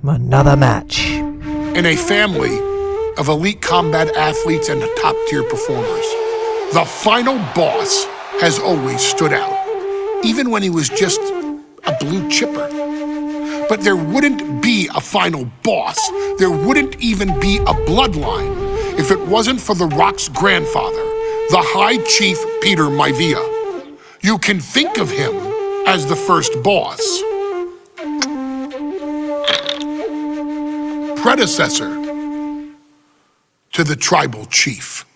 another match. In a family of elite combat athletes and top-tier performers, the final boss has always stood out, even when he was just a blue chipper. But there wouldn't be a final boss, there wouldn't even be a bloodline if it wasn't for The Rock's grandfather, the High Chief Peter Maivia. You can think of him as the first boss. Predecessor to the tribal chief.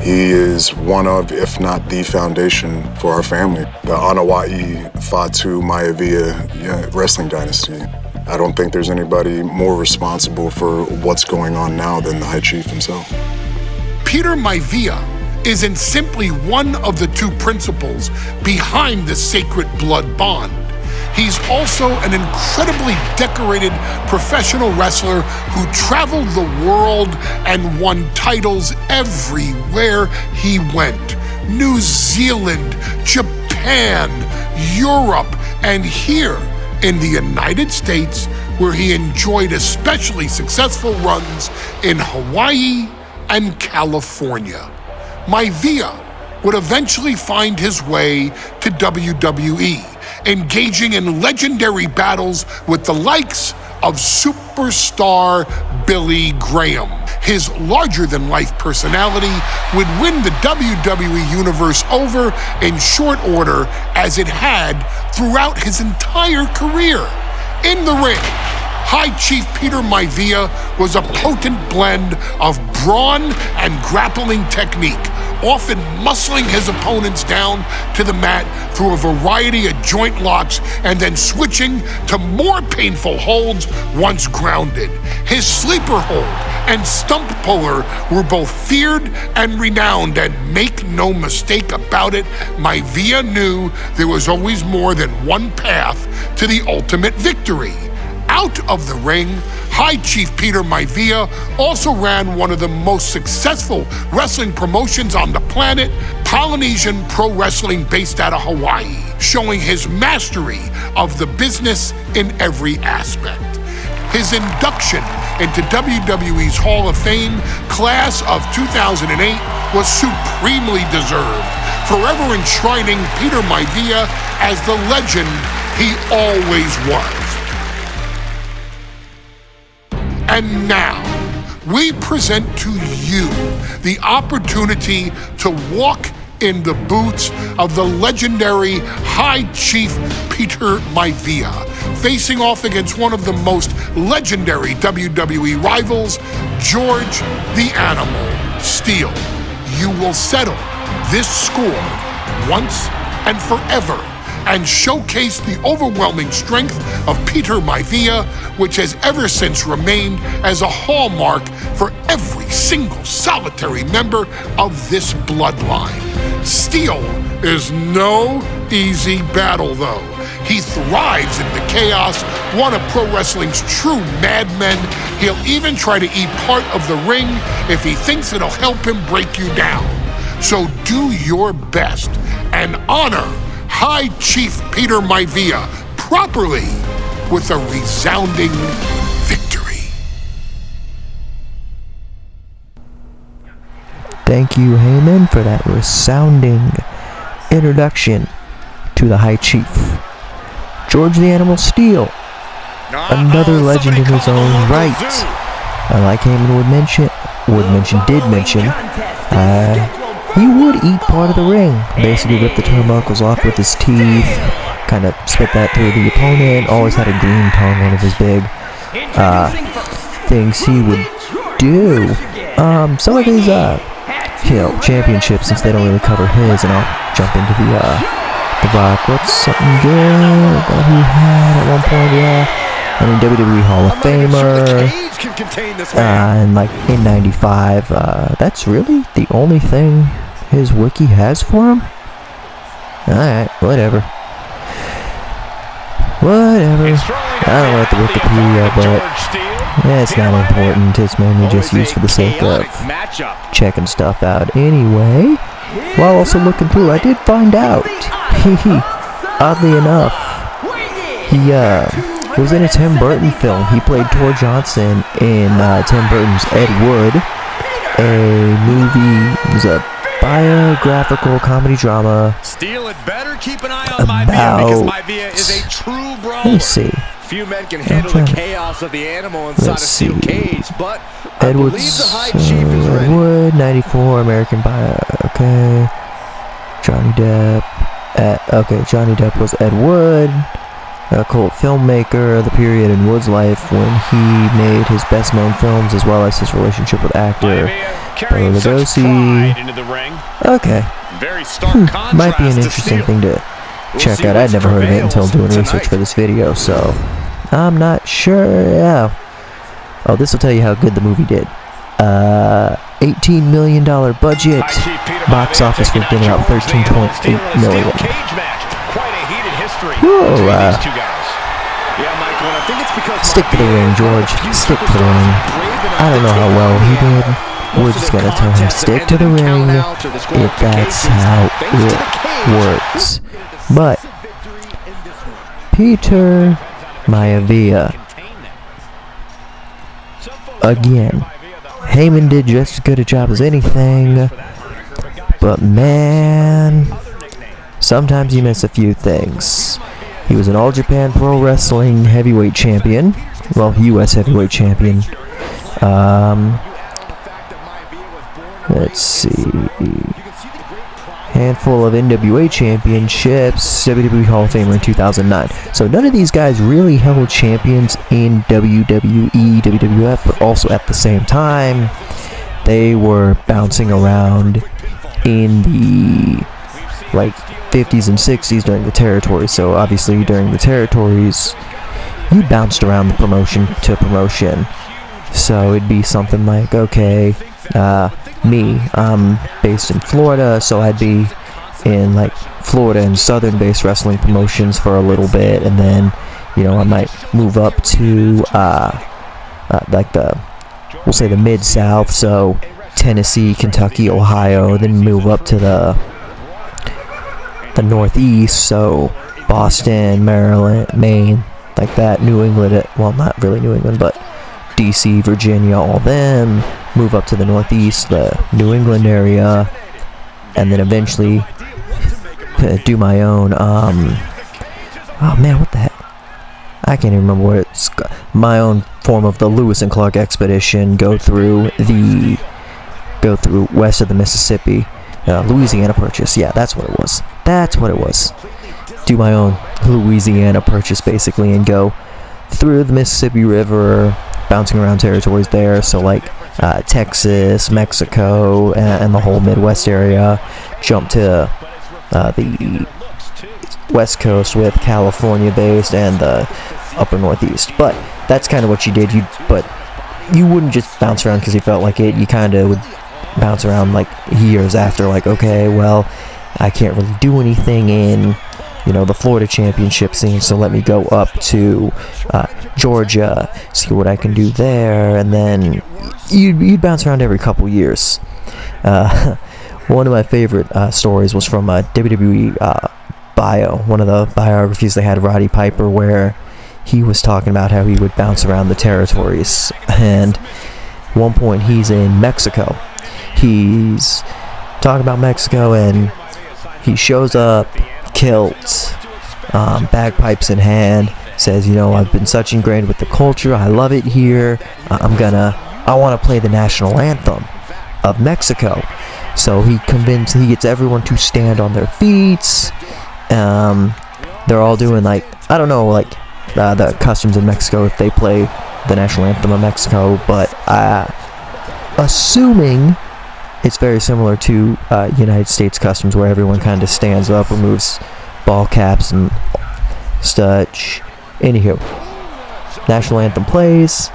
He is one of, if not the foundation for our family. The Anawa'i Fatu Maivia wrestling dynasty. I don't think there's anybody more responsible for what's going on now than the High Chief himself. Peter Maivia isn't simply one of the two principals behind the sacred blood bond. He's also an incredibly decorated professional wrestler who traveled the world and won titles everywhere he went. New Zealand, Japan, Europe, and here in the United States, where he enjoyed especially successful runs in Hawaii and California. Maivia would eventually find his way to WWE, engaging in legendary battles with the likes of superstar Billy Graham. His larger-than-life personality would win the WWE Universe over in short order, as it had throughout his entire career. In the ring, High Chief Peter Maivia was a potent blend of brawn and grappling technique, often muscling his opponents down to the mat through a variety of joint locks and then switching to more painful holds once grounded. His sleeper hold and stump puller were both feared and renowned, and make no mistake about it, Maivia knew there was always more than one path to the ultimate victory. Out of the ring, High Chief Peter Maivia also ran one of the most successful wrestling promotions on the planet, Polynesian Pro Wrestling, based out of Hawaii, showing his mastery of the business in every aspect. His induction into WWE's Hall of Fame class of 2008 was supremely deserved, forever enshrining Peter Maivia as the legend he always was. And now, we present to you the opportunity to walk in the boots of the legendary High Chief Peter Maivia, facing off against one of the most legendary WWE rivals, George the Animal Steele. You will settle this score once and forever, and showcase the overwhelming strength of Peter Maivia, which has ever since remained as a hallmark for every single solitary member of this bloodline. Steele is no easy battle, though. He thrives in the chaos, one of pro wrestling's true madmen. He'll even try to eat part of the ring if he thinks it'll help him break you down. So do your best and honor High Chief Peter Maivia properly with a resounding victory. Thank you, Heyman, for that resounding introduction to the High Chief. George the Animal Steele, another legend in his own right. Like Heyman did mention, he would eat part of the ring, basically rip the turnbuckles off with his teeth, kind of spit that through the opponent. Always had a green tongue, one of his big things he would do. Some of his championships, since they don't really cover his, and I'll jump into the Rock. What's something good that he had at one point? I mean, WWE Hall of Famer, and like in '95, that's really the only thing his wiki has for him. Alright, whatever. I don't like the Wikipedia, but it's not important. It's mainly just used for the sake of checking stuff out anyway. While also looking through, I did find out, oddly enough, was in a Tim Burton film. He played Tor Johnson in Tim Burton's Ed Wood, a movie. It was a biographical comedy drama. Steele had better keep an eye on Maivia because Maivia is a true brawler. Let me see. Few men can handle the chaos of the animal inside a steel cage, but I believe the High Chief is ready. Ed Wood, 94, American bio. Okay. Johnny Depp. Johnny Depp was Ed Wood, a cult filmmaker of the period in Wood's life when he made his best-known films, as well as his relationship with actor Bela Lugosi. Okay. Might be an interesting thing to check out. I'd never heard of it until doing research for this video, so I'm not sure. Yeah. Oh, this will tell you how good the movie did. $18 million budget. Box office for getting out 13.8 million. Whoa, stick to the ring, George. Stick to the ring. I don't know how well he did. We're just gonna tell him stick to the ring if that's how it works. But Peter Maivia, again, Heyman did just as good a job as anything, but man, sometimes you miss a few things. He was an All Japan Pro Wrestling heavyweight champion, well, U.S. heavyweight champion. Let's see, handful of NWA championships, WWE Hall of Famer in 2009. So none of these guys really held champions in WWE, WWF, but also at the same time, they were bouncing around in the like 50s and 60s during the territories. So obviously during the territories, you bounced around the promotion to promotion. So it'd be something like, okay, me, I'm based in Florida, so I'd be in like Florida and southern based wrestling promotions for a little bit, and then, you know, I might move up to like we'll say the mid-south, so Tennessee, Kentucky, Ohio, then move up to the northeast, so Boston, Maryland, Maine, like that, New England, well, not really New England, but DC, Virginia, all them, move up to the northeast, the New England area, and then eventually do my own, oh man, what the heck, I can't even remember what it's, my own form of the Lewis and Clark expedition, go through west of the Mississippi, Louisiana Purchase, yeah, that's what it was, do my own Louisiana Purchase, basically, and go through the Mississippi River, bouncing around territories there, so like Texas, Mexico, and the whole Midwest area, jump to the West Coast with California based and the upper Northeast. But that's kind of what you did. But you wouldn't just bounce around because you felt like it. You kind of would bounce around like years after, like, okay, well, I can't really do anything in, you know, the Florida championship scene, so let me go up to Georgia, see what I can do there, and then you'd bounce around every couple years. One of my favorite stories was from a WWE bio, one of the biographies they had of Roddy Piper, where he was talking about how he would bounce around the territories, and at one point he's in Mexico. He's talking about Mexico, and he shows up, kilt, bagpipes in hand, says, you know, I've been such ingrained with the culture, I love it here, I want to play the national anthem of Mexico. So he gets everyone to stand on their feet. They're all doing, like, I don't know, like, the customs in Mexico if they play the national anthem of Mexico, but assuming it's very similar to United States customs, where everyone kind of stands up, removes ball caps and such. Anywho, national anthem plays.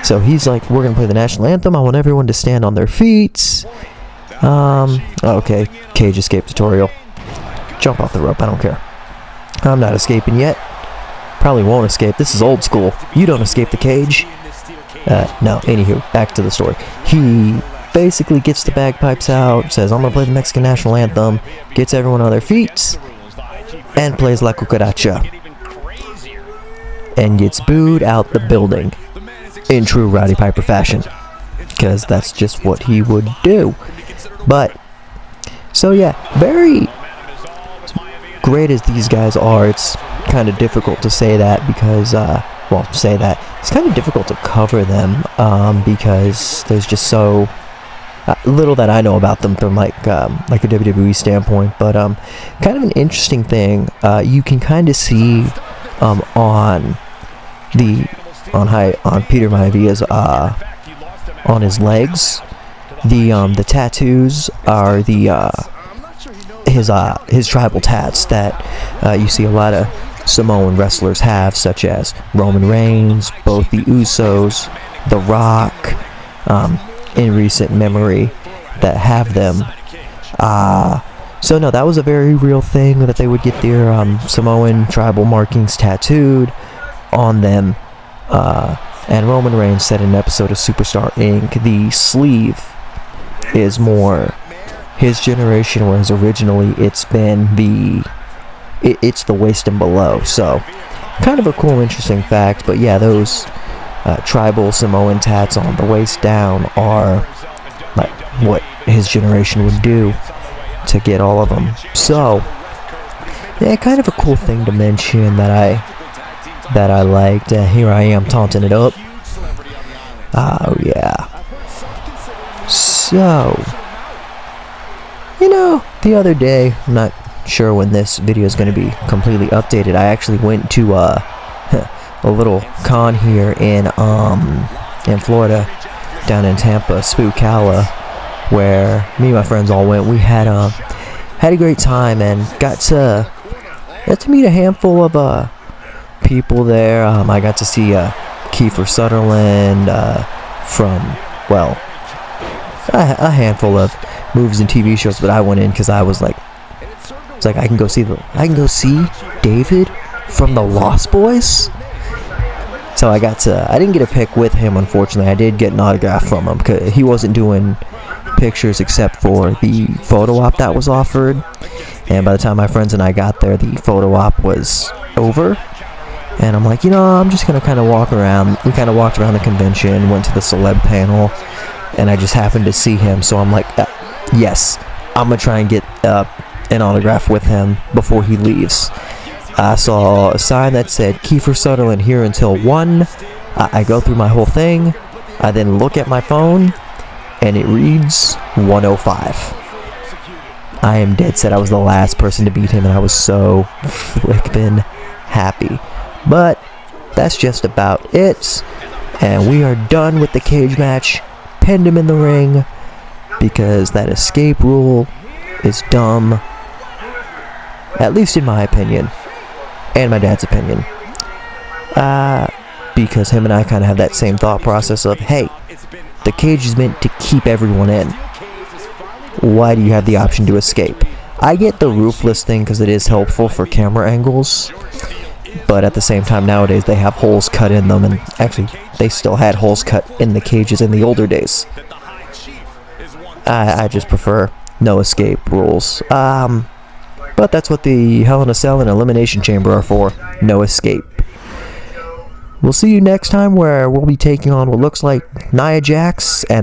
So he's like, we're gonna play the national anthem. I want everyone to stand on their feet. Okay, cage escape tutorial. Jump off the rope, I don't care. I'm not escaping yet. Probably won't escape. This is old school. You don't escape the cage. No, anywho, back to the story. He basically gets the bagpipes out, says, I'm gonna play the Mexican national anthem, gets everyone on their feet, and plays La Cucaracha. and gets booed out the building in true Roddy Piper fashion, because that's just what he would do. But so yeah, very great as these guys are, it's kind of difficult to say that because it's kind of difficult to cover them because there's just so little that I know about them from like a WWE standpoint. But kind of an interesting thing you can kind of see on Peter Maivia's on his legs, the tattoos are his tribal tats that you see a lot of Samoan wrestlers have, such as Roman Reigns, both the Usos, The Rock, in recent memory, that have them. So no, that was a very real thing, that they would get their Samoan tribal markings tattooed on them. And Roman Reigns said in an episode of Superstar Inc., the sleeve is more his generation, whereas originally it's been it's the waist and below. So kind of a cool, interesting fact. But yeah, those tribal Samoan tats on the waist down are like what his generation would do to get all of them. So yeah, kind of a cool thing to mention that I liked. Here I am taunting it up. Oh yeah. So, you know, the other day, I'm not sure when this video is going to be completely updated, I actually went to a little con here in Florida, down in Tampa, Spookala, where me and my friends all went. We had a great time and got to meet a handful of people there. I got to see Kiefer Sutherland from, well, a handful of movies and TV shows, but I went in because I was like, I can go see David from the Lost Boys. So I didn't get a pic with him, unfortunately. I did get an autograph from him because he wasn't doing pictures except for the photo op that was offered. And by the time my friends and I got there, the photo op was over. And I'm like, I'm just going to kind of walk around. We kind of walked around the convention, went to the celeb panel, and I just happened to see him. So I'm like, yes, I'm going to try and get an autograph with him before he leaves. I saw a sign that said Kiefer Sutherland here until 1. I go through my whole thing. I then look at my phone, and it reads 1:05. I am dead set I was the last person to beat him, and I was so flippin' happy. But that's just about it. And we are done with the cage match. Pinned him in the ring because that escape rule is dumb. At least in my opinion. And my dad's opinion. Because him and I kind of have that same thought process of, hey, the cage is meant to keep everyone in. Why do you have the option to escape? I get the roofless thing because it is helpful for camera angles. But at the same time, nowadays they have holes cut in them, and actually they still had holes cut in the cages in the older days. I just prefer no escape rules. But that's what the Hell in a Cell and Elimination Chamber are for. No escape. We'll see you next time, where we'll be taking on what looks like Nia Jax and